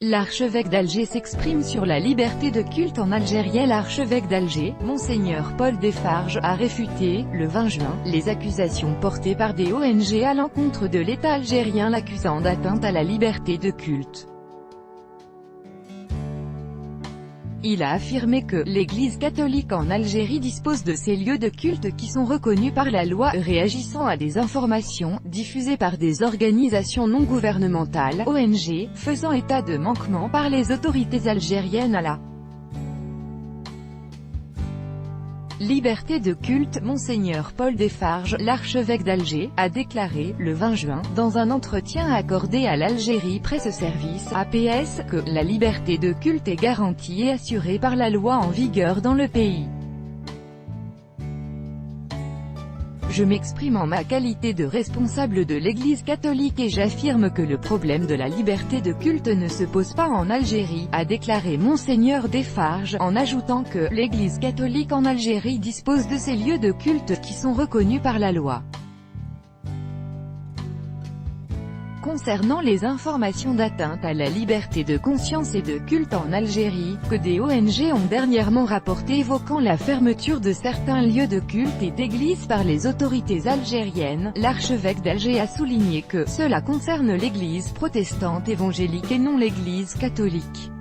L'archevêque d'Alger s'exprime sur la liberté de culte en Algérie. L'archevêque d'Alger, Monseigneur Paul Desfarges, a réfuté, le 20 juin, les accusations portées par des ONG à l'encontre de l'État algérien l'accusant d'atteinte à la liberté de culte. Il a affirmé que l'Église catholique en Algérie dispose de ces lieux de culte qui sont reconnus par la loi, réagissant à des informations diffusées par des organisations non gouvernementales (ONG), faisant état de manquements par les autorités algériennes à la liberté de culte. Monseigneur Paul Desfarges, l'archevêque d'Alger, a déclaré, le 20 juin, dans un entretien accordé à l'Algérie Presse Service (APS), que la liberté de culte est garantie et assurée par la loi en vigueur dans le pays. Je m'exprime en ma qualité de responsable de l'Église catholique et j'affirme que le problème de la liberté de culte ne se pose pas en Algérie, a déclaré Monseigneur Desfarges, en ajoutant que l'Église catholique en Algérie dispose de ces lieux de culte qui sont reconnus par la loi. Concernant les informations d'atteinte à la liberté de conscience et de culte en Algérie, que des ONG ont dernièrement rapporté évoquant la fermeture de certains lieux de culte et d'églises par les autorités algériennes, l'archevêque d'Alger a souligné que cela concerne l'Église protestante évangélique et non l'Église catholique,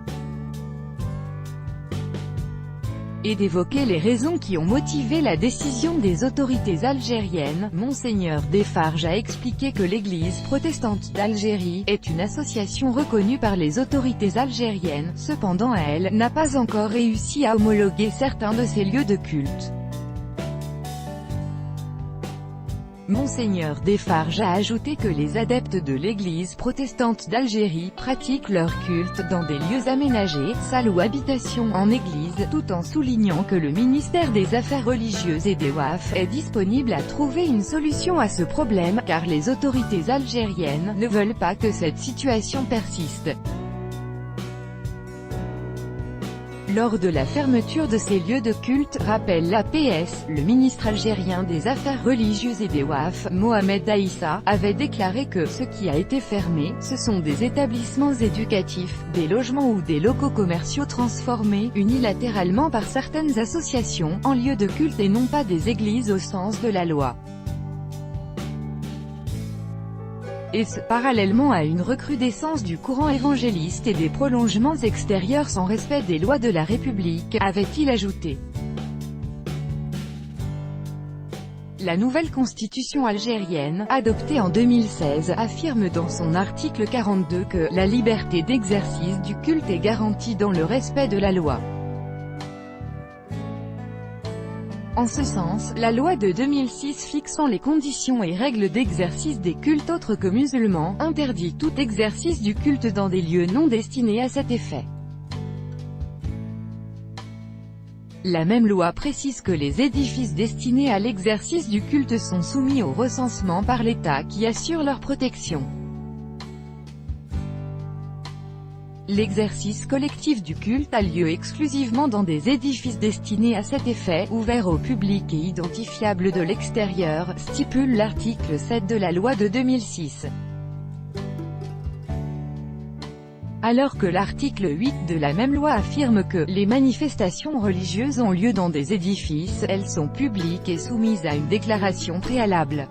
et d'évoquer les raisons qui ont motivé la décision des autorités algériennes. Monseigneur Desfarges a expliqué que l'Église protestante d'Algérie est une association reconnue par les autorités algériennes, cependant elle n'a pas encore réussi à homologuer certains de ces lieux de culte. Monseigneur Desfarges a ajouté que les adeptes de l'Église protestante d'Algérie pratiquent leur culte dans des lieux aménagés, salles ou habitations en église, tout en soulignant que le ministère des Affaires religieuses et des WAF est disponible à trouver une solution à ce problème, car les autorités algériennes ne veulent pas que cette situation persiste. Lors de la fermeture de ces lieux de culte, rappelle l'APS, le ministre algérien des Affaires religieuses et des WAF, Mohamed Aïssa, avait déclaré que ce qui a été fermé, ce sont des établissements éducatifs, des logements ou des locaux commerciaux transformés unilatéralement par certaines associations en lieux de culte et non pas des églises au sens de la loi. Et ce, parallèlement à une recrudescence du courant évangéliste et des prolongements extérieurs sans respect des lois de la République, avait-il ajouté. La nouvelle constitution algérienne, adoptée en 2016, affirme dans son article 42 que la liberté d'exercice du culte est garantie dans le respect de la loi. En ce sens, la loi de 2006 fixant les conditions et règles d'exercice des cultes autres que musulmans, interdit tout exercice du culte dans des lieux non destinés à cet effet. La même loi précise que les édifices destinés à l'exercice du culte sont soumis au recensement par l'État qui assure leur protection. L'exercice collectif du culte a lieu exclusivement dans des édifices destinés à cet effet, ouverts au public et identifiables de l'extérieur, stipule l'article 7 de la loi de 2006. Alors que l'article 8 de la même loi affirme que les manifestations religieuses ont lieu dans des édifices, elles sont publiques et soumises à une déclaration préalable.